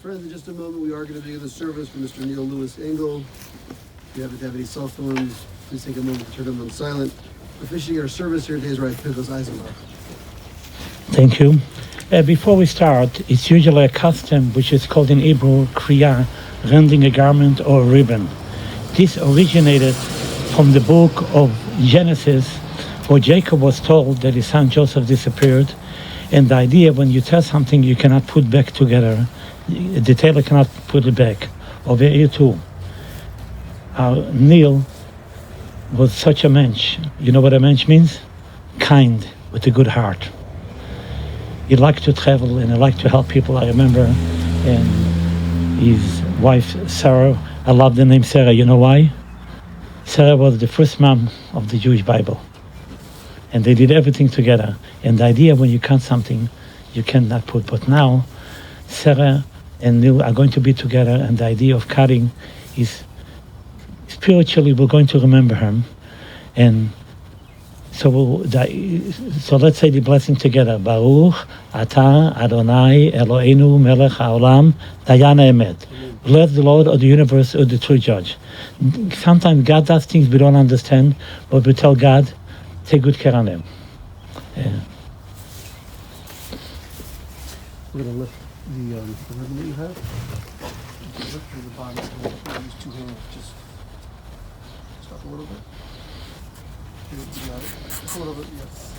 Friends, in just a moment, we are going to begin the service for Mr. Neil Lewis Engel. If you happen to have any cell phones, please take a moment to turn them on silent. Officiating our service here today is Rabbi Pinchas Eisenbach. Thank you. Before we start, it's usually a custom which is called in Hebrew kriya, rending a garment or a ribbon. This originated from the book of Genesis, where Jacob was told that his son Joseph disappeared, and the idea when you tell something you cannot put back together, the tailor cannot put it back. Over here too, Neil was such a mensch. You know what a mensch means? Kind, with a good heart. He liked to travel and he liked to help people. I remember, and his wife Sarah, I love the name Sarah. You know why? Sarah was the first mom of the Jewish Bible. And they did everything together. And the idea when you cut something, you cannot put. But now, Sarah and Neil are going to be together, and the idea of cutting is spiritually we're going to remember him. And so let's say the blessing together. Baruch Atah Adonai Eloheinu Melech HaOlam Dayan Emet. Bless the Lord of the universe, or the true judge. Sometimes God does things we don't understand, but we tell God, take good care of them. Yeah. We're going to lift the ribbon that you have. Lift through the bottom. Use two hands. Just up a little bit. You got it. Just a little bit, yes.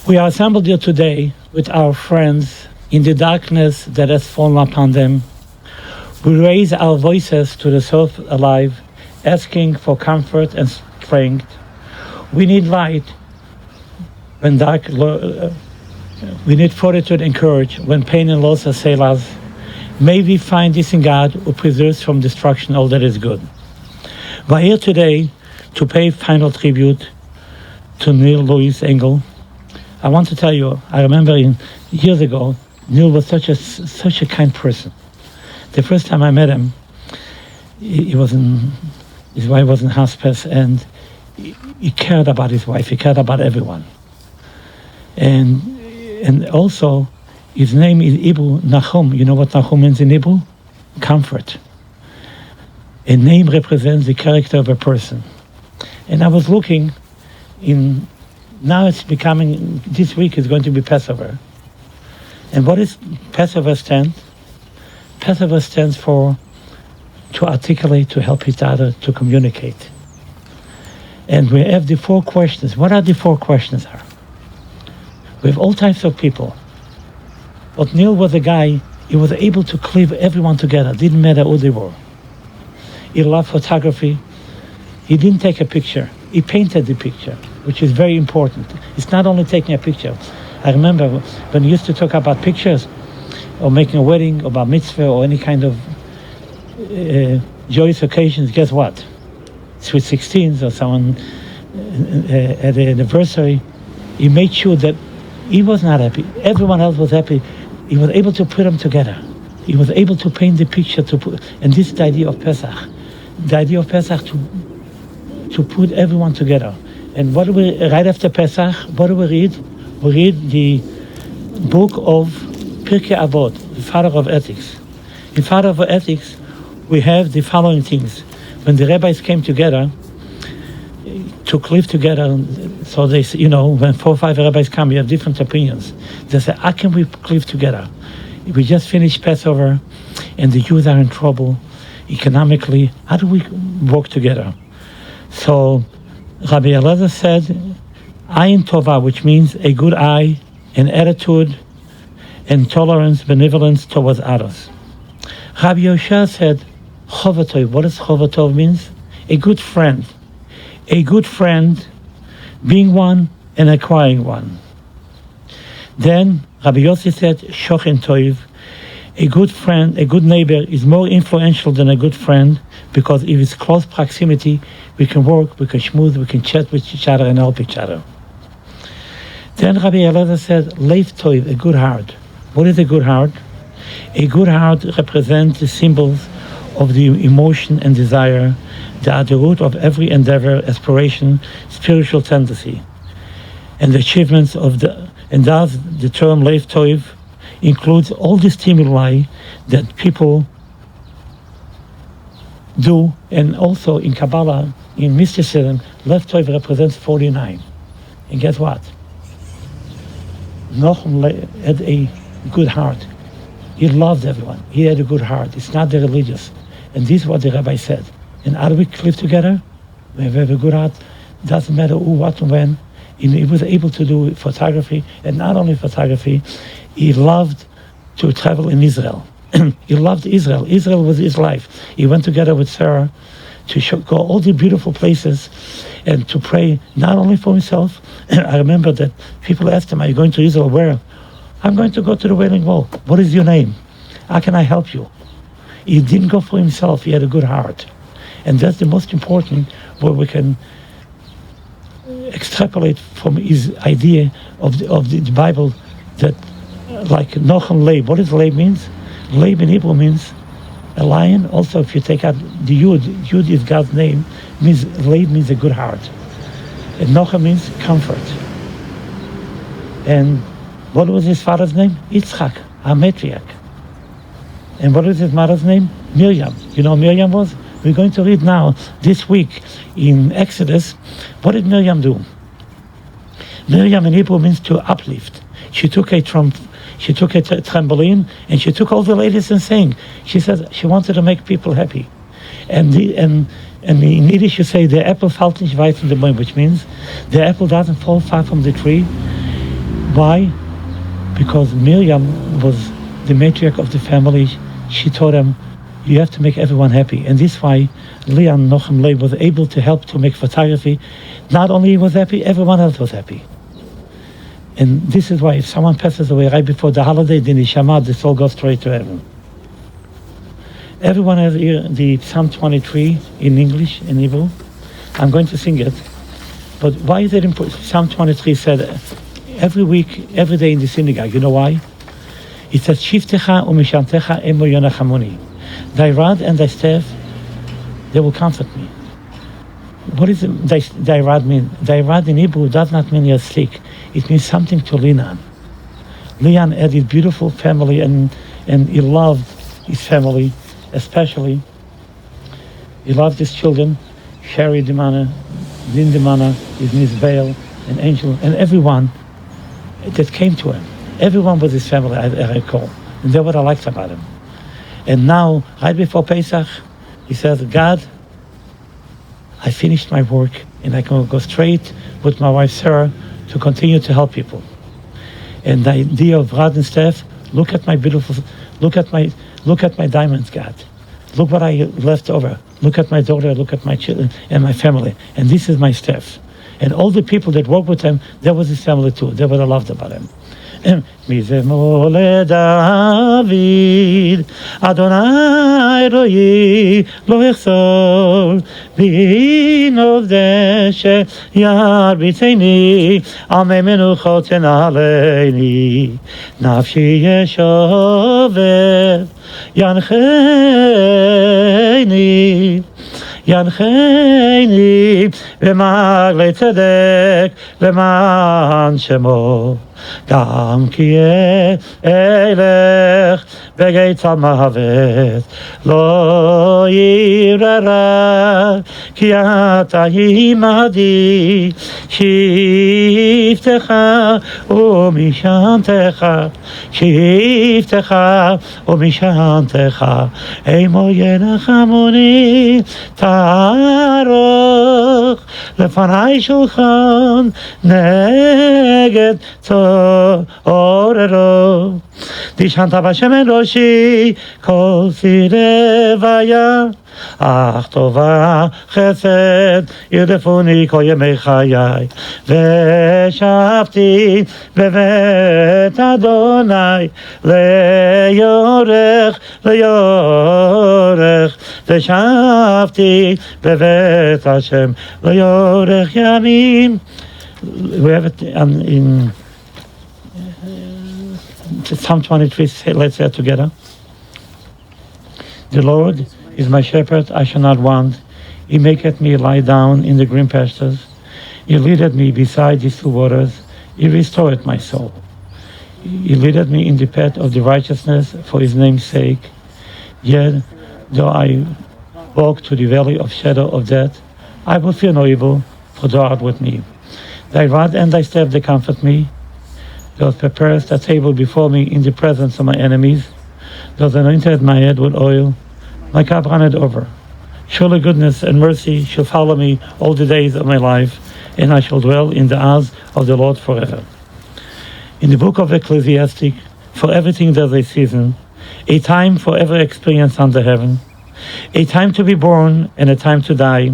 We are assembled here today with our friends in the darkness that has fallen upon them. We raise our voices to the source alive, asking for comfort and strength. We need light when dark. We need fortitude and courage when pain and loss assail us. May we find this in God, who preserves from destruction all that is good. We're here today to pay final tribute to Neil Lewis Engel. I want to tell you, I remember years ago, Neil was such a kind person. The first time I met him, his wife was in hospice, and he cared about his wife. He cared about everyone. And also, his name is Hebrew Nahum. You know what Nahum means in Hebrew? Comfort. A name represents the character of a person. And I was looking in. Now it's becoming, this week is going to be Passover. And what is Passover stand? Passover stands for to articulate, to help each other, to communicate. And we have the 4 questions. What are the 4 questions? We have all types of people. But Neil was a guy, he was able to cleave everyone together. Didn't matter who they were. He loved photography. He didn't take a picture. He painted the picture, which is very important. It's not only taking a picture. I remember when we used to talk about pictures, or making a wedding, or bar mitzvah, or any kind of joyous occasions, guess what? Sweet 16s, or someone at the anniversary, he made sure that he was not happy. Everyone else was happy. He was able to put them together. He was able to paint the picture, and this is the idea of Pesach. The idea of Pesach to put everyone together. And what do we, right after Pesach, what do we read? We read the book of Pirkei Avot, the Father of Ethics. In Father of Ethics, we have the following things. When the rabbis came together, to live together, so they, when 4 or 5 rabbis come, we have different opinions. They say, how can we live together? We just finished Passover, and the Jews are in trouble economically. How do we work together? So Rabbi Elazar said, Ayin Tova, which means a good eye, an attitude, and tolerance, benevolence towards others. Rabbi Yoshua said, Chovatov. What does Chovatov means? A good friend. A good friend, being one and acquiring one. Then Rabbi Yossi said, Shochen Toiv. A good friend, a good neighbor is more influential than a good friend, because if it's close proximity, we can work, we can schmooze, we can chat with each other and help each other. Then Rabbi Elazar said, Leif Toiv, a good heart. What is a good heart? A good heart represents the symbols of the emotion and desire that are the root of every endeavor, aspiration, spiritual tendency, and the achievements of and thus the term Lev Toiv includes all the stimuli that people do, and also in Kabbalah, in mysticism, Lev Toiv represents 49. And guess what? Nochem had a good heart. He loved everyone. He had a good heart. It's not the religious. And this is what the rabbi said. And how do we live together? We have a good heart. Doesn't matter who, what, and when. He was able to do photography, and not only photography, he loved to travel in Israel. He loved Israel. Israel was his life. He went together with Sarah to go all the beautiful places and to pray not only for himself. I remember that people asked him, "Are you going to Israel? Where?" "I'm going to go to the Wailing Wall." "What is your name? How can I help you?" He didn't go for himself. He had a good heart. And that's the most important, where we can extrapolate from his idea of the Bible, that like Nochem Leib. What does Leib means? Leib in Hebrew means a lion. Also, if you take out the Yud is God's name, means Leib means a good heart. And Nochem means comfort. And what was his father's name? Yitzchak, Hametriach. And what was his mother's name? Miriam. You know who Miriam was? We're going to read now, this week, in Exodus. What did Miriam do? Miriam in Hebrew means to uplift. She took a trampoline, and she took all the ladies and sang. She said she wanted to make people happy. And in Yiddish you say, the apple fällt nicht weit von dem Baum, which means the apple doesn't fall far from the tree. Why? Because Miriam was the matriarch of the family. She taught them, you have to make everyone happy. And this is why Leon Nochem Leib was able to help to make photography. Not only he was happy, everyone else was happy. And this is why if someone passes away right before the holiday, then the Neshama, the soul goes straight to heaven. Everyone has here the Psalm 23 in English, in Hebrew. I'm going to sing it. But why is it important? Psalm 23 said every week, every day in the synagogue. You know why? It says, Shiftecha u'mishantecha emo yonachamoni. Thy rod and thy staff, they will comfort me. What does thy rod mean? Thy rod in Hebrew does not mean you're sick. It means something to lean on. Leon had his beautiful family, and he loved his family, especially. He loved his children, Sherry Dimana, Din Dimana, his niece Baal, and Angel, and everyone that came to him. Everyone was his family, I recall. And that's what I liked about him. And now, right before Pesach, he says, God, I finished my work, and I can go straight with my wife Sarah to continue to help people. And the idea of rod and staff, look at my diamonds, God. Look what I left over. Look at my daughter, look at my children and my family. And this is my staff. And all the people that work with him, that was his family too. That's what I loved about him. מזמור לדוד, אדוני רואי לא יחסור, בעינו דשא ירביצני, עמי מנוחות ינעלני, נפשי ישובב, ינחני, ינחני במעגלי צדק למען שמו, גם כי אלך בגיא צל מוות לא ירא רע, כי אתה עמדי, שבטך ומשענתך, שבטך ומשענתך, עמו ינחמוני, תערוך לפני שולחן נגד צוררו, דשנת בשמן ראשי כל סירביה, אך טובה חסד ירדפוני כל ימי חיי, ושבתי בבית אדוני ליורך ליורך, ושבתי בבית השם ליורך ימים. We have it in Psalm 23. Let's say it together. The Lord is my shepherd, I shall not want. He maketh me lie down in the green pastures. He leadeth me beside the still waters. He restoreth my soul. He leadeth me in the path of the righteousness for his name's sake. Yet, though I walk through the valley of shadow of death, I will fear no evil, for thou art with me. Thy rod and thy staff, they comfort me. Thou preparest a table before me in the presence of my enemies. Thou anointest my head with oil. My cup runneth over. Surely goodness and mercy shall follow me all the days of my life, and I shall dwell in the house of the Lord forever. In the book of Ecclesiastic, for everything there's a season, a time for every experience under heaven, a time to be born and a time to die,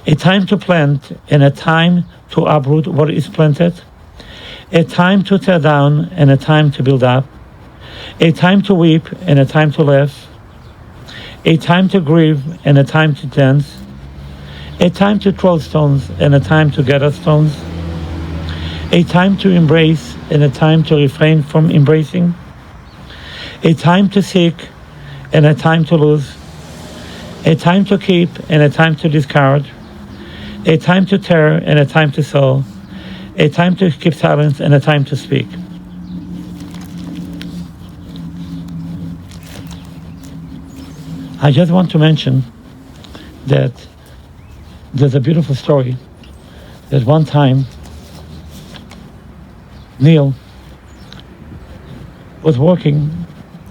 a time to plant and a time to uproot what is planted, a time to tear down and a time to build up, a time to weep and a time to laugh, a time to grieve and a time to dance, a time to throw stones and a time to gather stones, a time to embrace and a time to refrain from embracing, a time to seek and a time to lose, a time to keep and a time to discard, a time to tear and a time to sow, a time to keep silence and a time to speak. I just want to mention that there's a beautiful story that one time Neil was working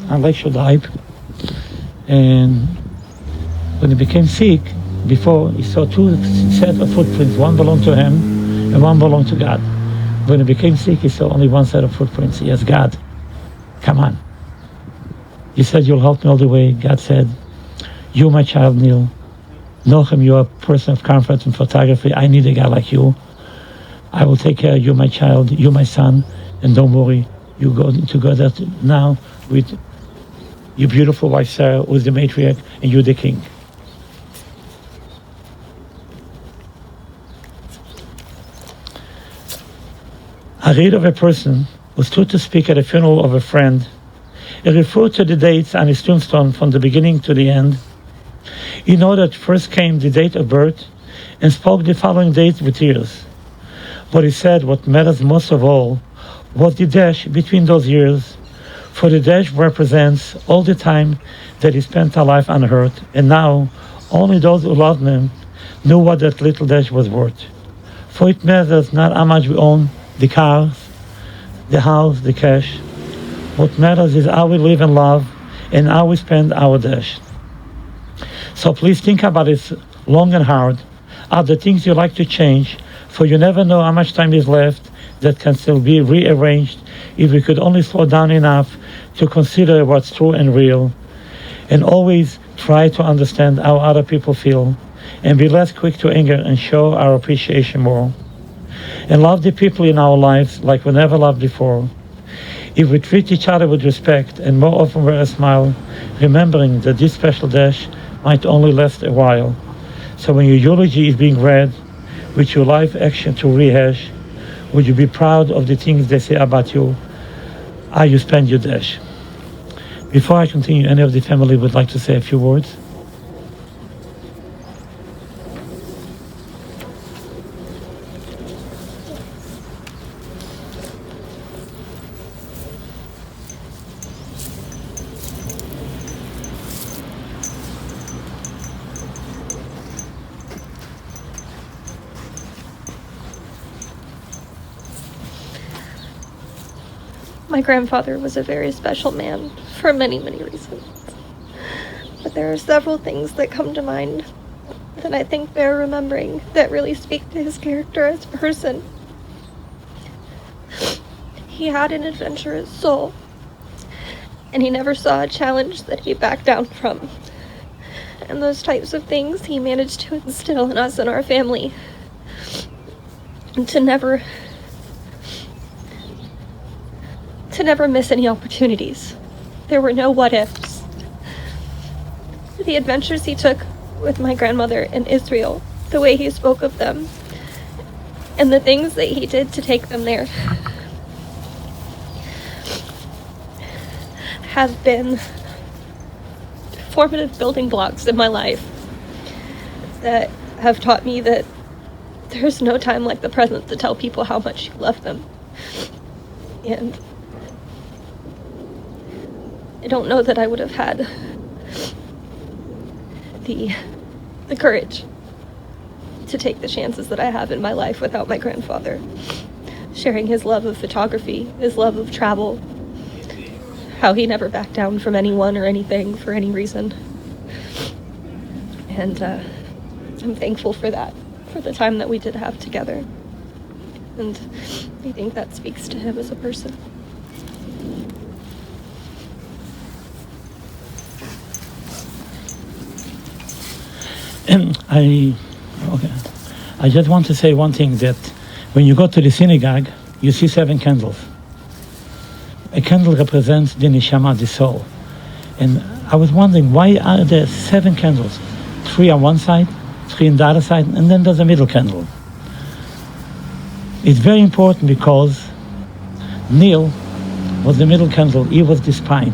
on Lake Shodive, and when he became sick, before he saw two sets of footprints, one belonged to him and one belonged to God. When he became sick, he saw only one set of footprints. Yes, God, come on. He said, you'll help me all the way. God said, you, my child, Neil. Nochem, you're a person of comfort and photography. I need a guy like you. I will take care of you, my child. You, my son. And don't worry, you go together now with your beautiful wife, Sarah, who is the matriarch, and you're the king. I read of a person who stood to speak at a funeral of a friend. He referred to the dates on his tombstone from the beginning to the end. He noted first came the date of birth and spoke the following dates with tears. But he said what matters most of all was the dash between those years, for the dash represents all the time that he spent a life unhurt, and now only those who loved him knew what that little dash was worth. For it matters not how much we own, the cars, the house, the cash. What matters is how we live and love and how we spend our dash. So please think about it long and hard. Are the things you like to change? For you never know how much time is left that can still be rearranged if we could only slow down enough to consider what's true and real, and always try to understand how other people feel, and be less quick to anger and show our appreciation more. And love the people in our lives like we never loved before. If we treat each other with respect and more often wear a smile, remembering that this special dash might only last a while. So when your eulogy is being read, with your life action to rehash, would you be proud of the things they say about you, how you spend your dash? Before I continue, any of the family would like to say a few words? My grandfather was a very special man for many, many reasons. But there are several things that come to mind that I think bear remembering that really speak to his character as a person. He had an adventurous soul, and he never saw a challenge that he backed down from. And those types of things he managed to instill in us and our family, and to never miss any opportunities. There were no what ifs. The adventures he took with my grandmother in Israel, the way he spoke of them, and the things that he did to take them there have been formative building blocks in my life that have taught me that there's no time like the present to tell people how much you love them. And I don't know that I would have had the courage to take the chances that I have in my life without my grandfather. Sharing his love of photography, his love of travel, how he never backed down from anyone or anything for any reason. And I'm thankful for that, for the time that we did have together. And I think that speaks to him as a person. And I just want to say one thing, that when you go to the synagogue, you see 7 candles. A candle represents the neshama, the soul. And I was wondering, why are there 7 candles? 3 on one side, 3 on the other side, and then there's a middle candle. It's very important because Neil was the middle candle, he was the spine.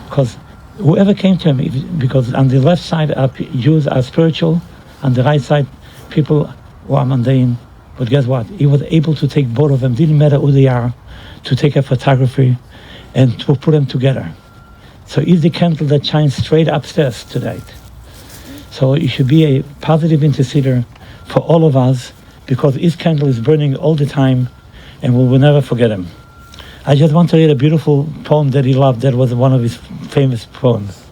Because whoever came to him, because on the left side Jews are spiritual, on the right side people who are mundane. But guess what? He was able to take both of them, didn't matter who they are, to take a photography and to put them together. So he's the candle that shines straight upstairs tonight. So he should be a positive interceder for all of us, because his candle is burning all the time and we will never forget him. I just want to read a beautiful poem that he loved, that was one of his famous poems.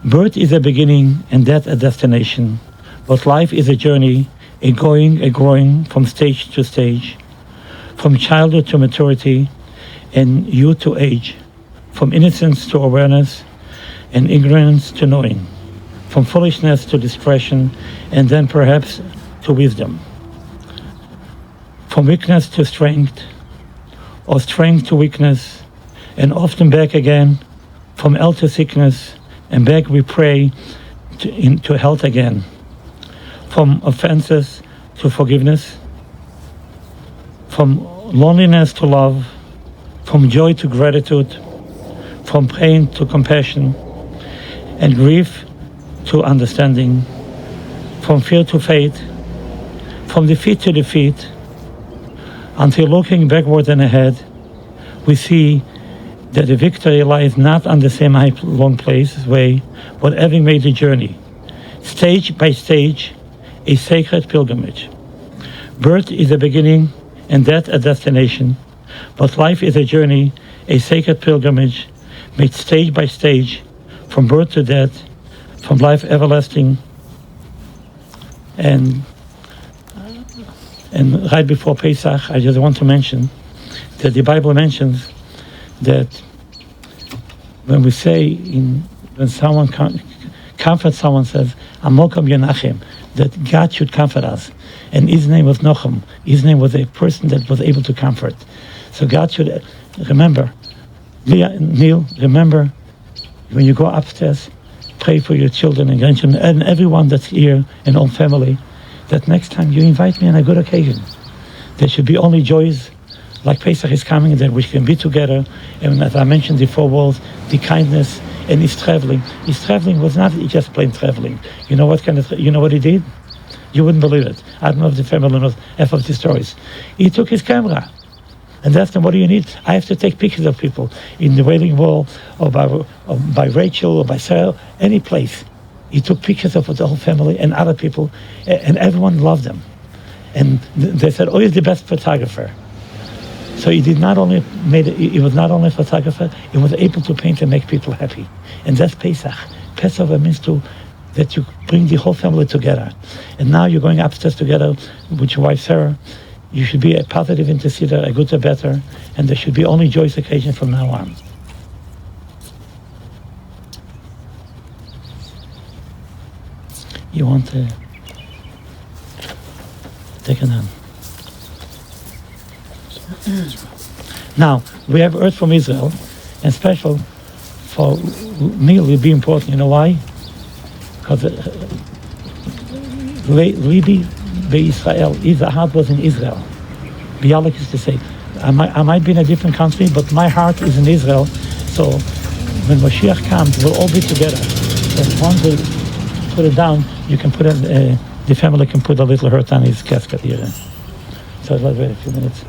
Birth is a beginning and death a destination, but life is a journey, a going, a growing from stage to stage, from childhood to maturity and youth to age, from innocence to awareness and ignorance to knowing, from foolishness to discretion and then perhaps to wisdom, from weakness to strength or strength to weakness, and often back again, from health to sickness, and back we pray into health again, from offenses to forgiveness, from loneliness to love, from joy to gratitude, from pain to compassion, and grief to understanding, from fear to faith, from defeat to defeat, until looking backward and ahead, we see that the victory lies not on the same long way, but having made the journey, stage by stage, a sacred pilgrimage. Birth is a beginning and death a destination, but life is a journey, a sacred pilgrimage, made stage by stage, from birth to death, from life everlasting. And right before Pesach, I just want to mention that the Bible mentions that when we say, when someone comforts someone, says, Amokom Yenachem, that God should comfort us. And his name was Nochem. His name was a person that was able to comfort. So God should remember, Neil, remember, when you go upstairs, pray for your children and grandchildren and everyone that's here and all family, that next time you invite me on a good occasion. There should be only joys, like Pesach is coming, that we can be together. And as I mentioned, the 4 walls, the kindness, and his traveling. His traveling was not just plain traveling. You know what he did? You wouldn't believe it. I don't know if the family knows half of the stories. He took his camera and asked them, what do you need? I have to take pictures of people in the Wailing Wall, or by Rachel, or by Sarah, any place. He took pictures of the whole family and other people, and everyone loved him. And they said, oh, he's the best photographer. So he was not only a photographer, he was able to paint and make people happy. And that's Pesach. Passover means that you bring the whole family together. And now you're going upstairs together with your wife Sarah. You should be a positive interceder, a good or better, and there should be only joyous occasion from now on. You want to take it on. Now, we have Earth from Israel, and special for Neil will be important. You know why? Because Libi Israel, his heart was in Israel. Bialik used to say, I might be in a different country, but my heart is in Israel. So when Mashiach comes, we'll all be together. And once they put it down, you can put it, the family can put a little hurt on his casket here. So let's wait a few minutes.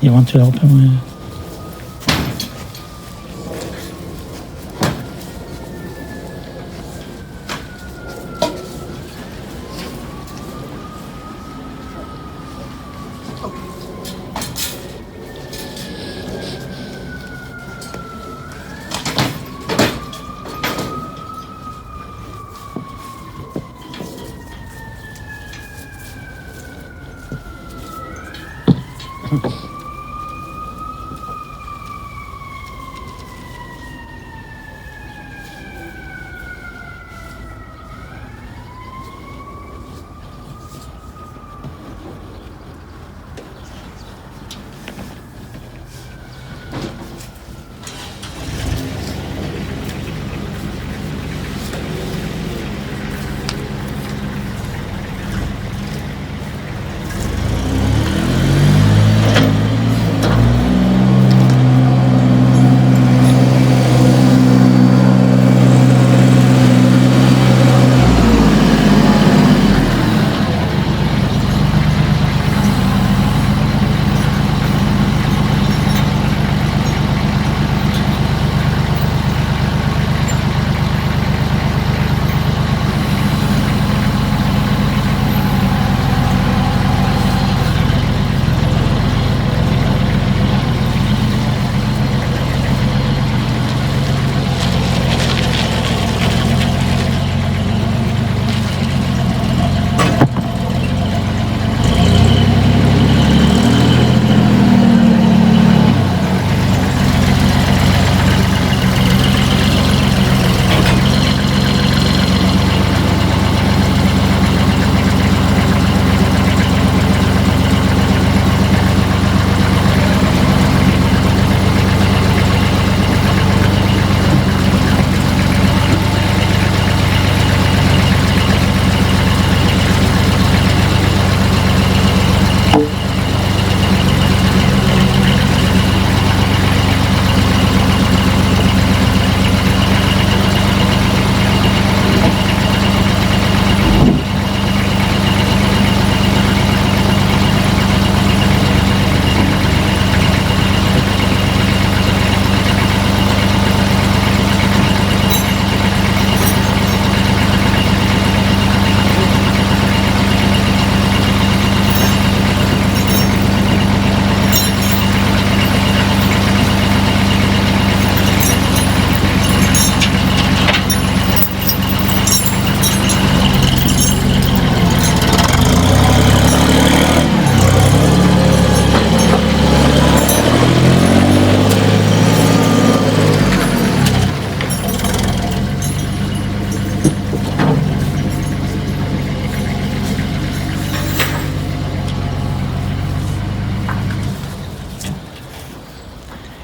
You want to help him?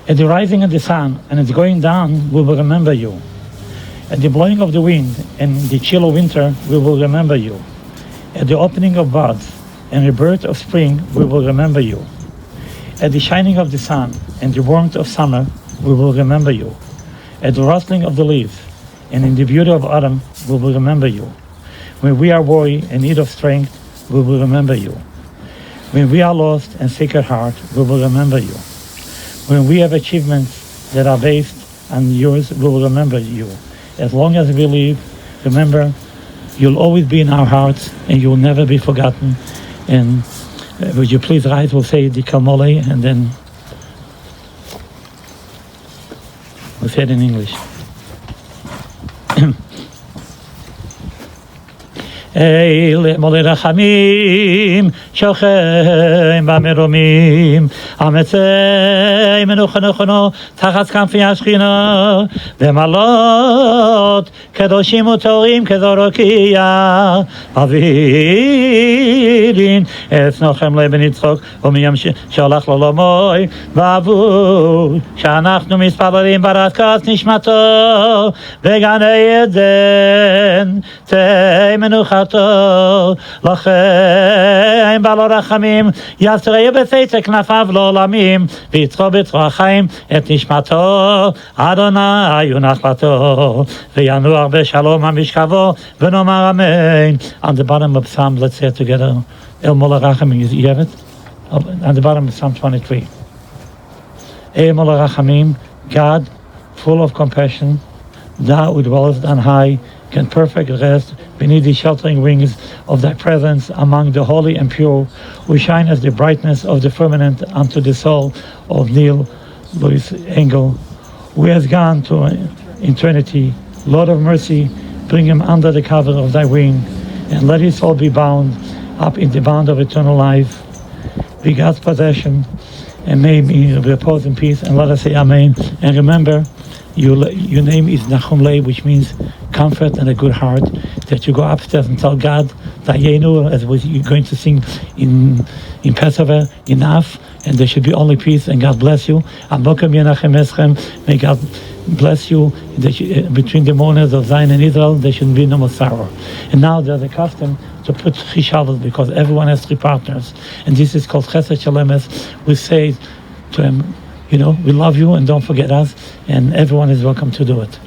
At the rising of the sun and its going down, we will remember you. At the blowing of the wind and the chill of winter, we will remember you. At the opening of buds and the birth of spring, we will remember you. At the shining of the sun and the warmth of summer, we will remember you. At the rustling of the leaves and in the beauty of autumn, we will remember you. When we are weary and in need of strength, we will remember you. When we are lost and sick at heart, we will remember you. When we have achievements that are based on yours, we will remember you. As long as we live, remember, you'll always be in our hearts and you'll never be forgotten. And would you please rise? We'll say the Kalmole and then we'll say it in English. אל מולי רחמים שוכן במרומים אמצי מנוחה נכונו תחת כנפי השכינה ומעלות קדושים וטהורים כזורקיה אבירין אצנוכם לבן יצחוק ומיום שהלך לו למוי ועבור שאנחנו מתפללים ברkat נשמתו בגן עדן תהי מנוחתו לכם בעל הרחמים ישרה בסתר כנפיו לעולמים ויצרו בצרור החיים את נשמתו אדוני ונחלתו וינוח בשלום המשכבו ונאמר אמן. On the bottom of Psalm, let's say it together. El Mola Rachamim, you have it? On the bottom of Psalm 23. El Mola Rachamim, God, full of compassion, thou who dwellest on high, can perfect rest beneath the sheltering wings of thy presence among the holy and pure, who shine as the brightness of the firmament unto the soul of Neil Louis Engel, who has gone to eternity. Lord of mercy, bring him under the cover of thy wing, and let his soul be bound up in the bond of eternal life. Be God's possession, and may he repose in peace. And let us say Amen. And remember, your name is Nachum Lei, which means comfort and a good heart, that you go upstairs and tell God, Dayenu, as you're going to sing in Passover, enough, and there should be only peace, and God bless you. May God bless you. Between the mourners of Zion and Israel, there shouldn't be no more sorrow. And now there's a custom to put chishavos, because everyone has three partners, and this is called Chesed Shalemes. We say to him, we love you and don't forget us, and everyone is welcome to do it.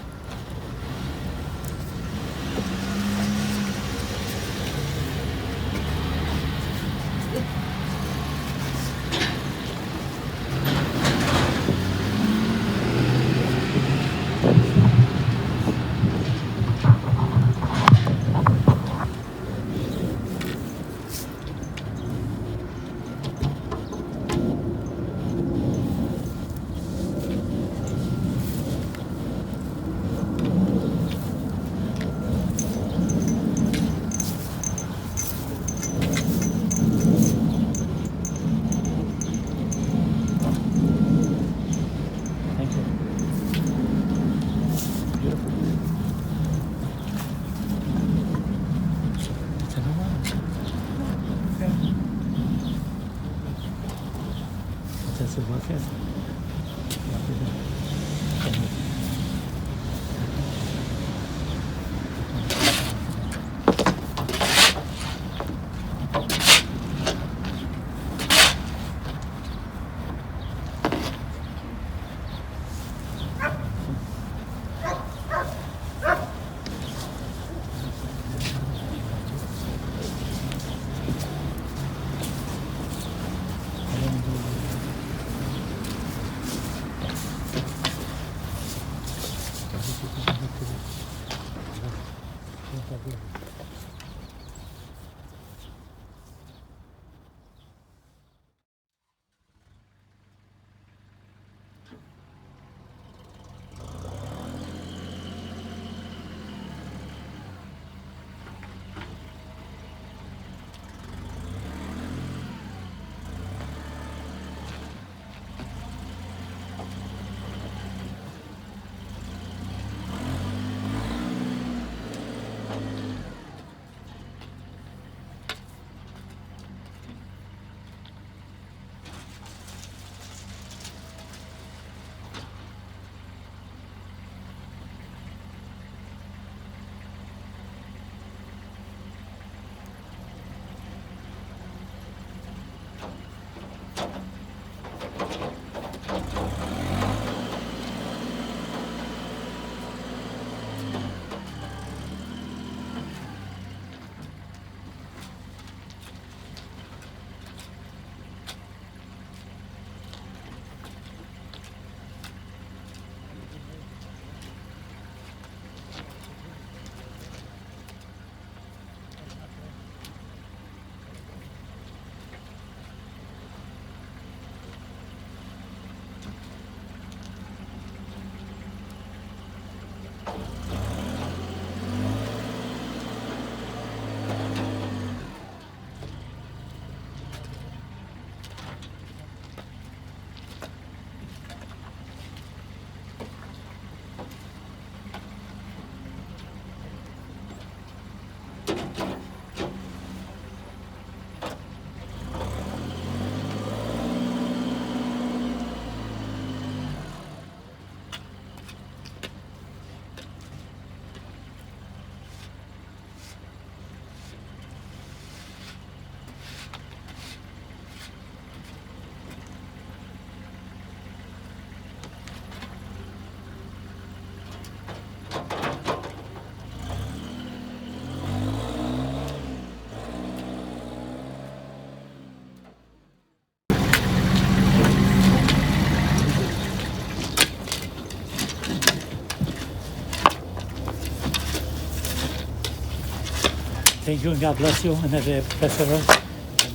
Thank you and God bless you. And Professor,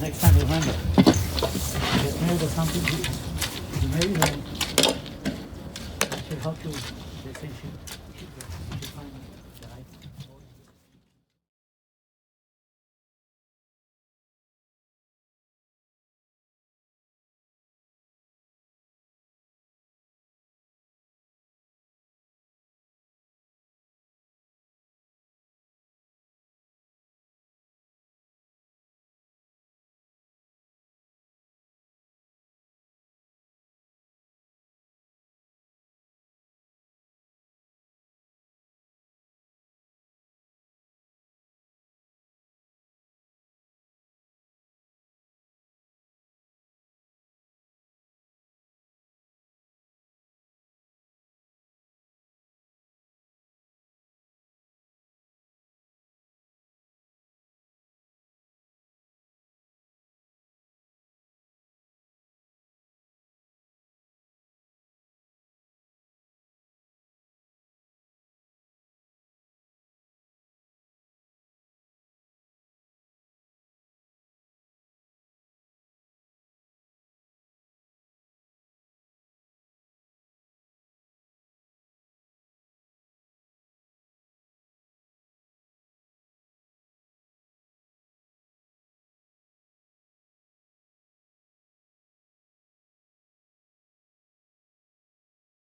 next time remember, get married or something. You marry her. She'll help you. They say she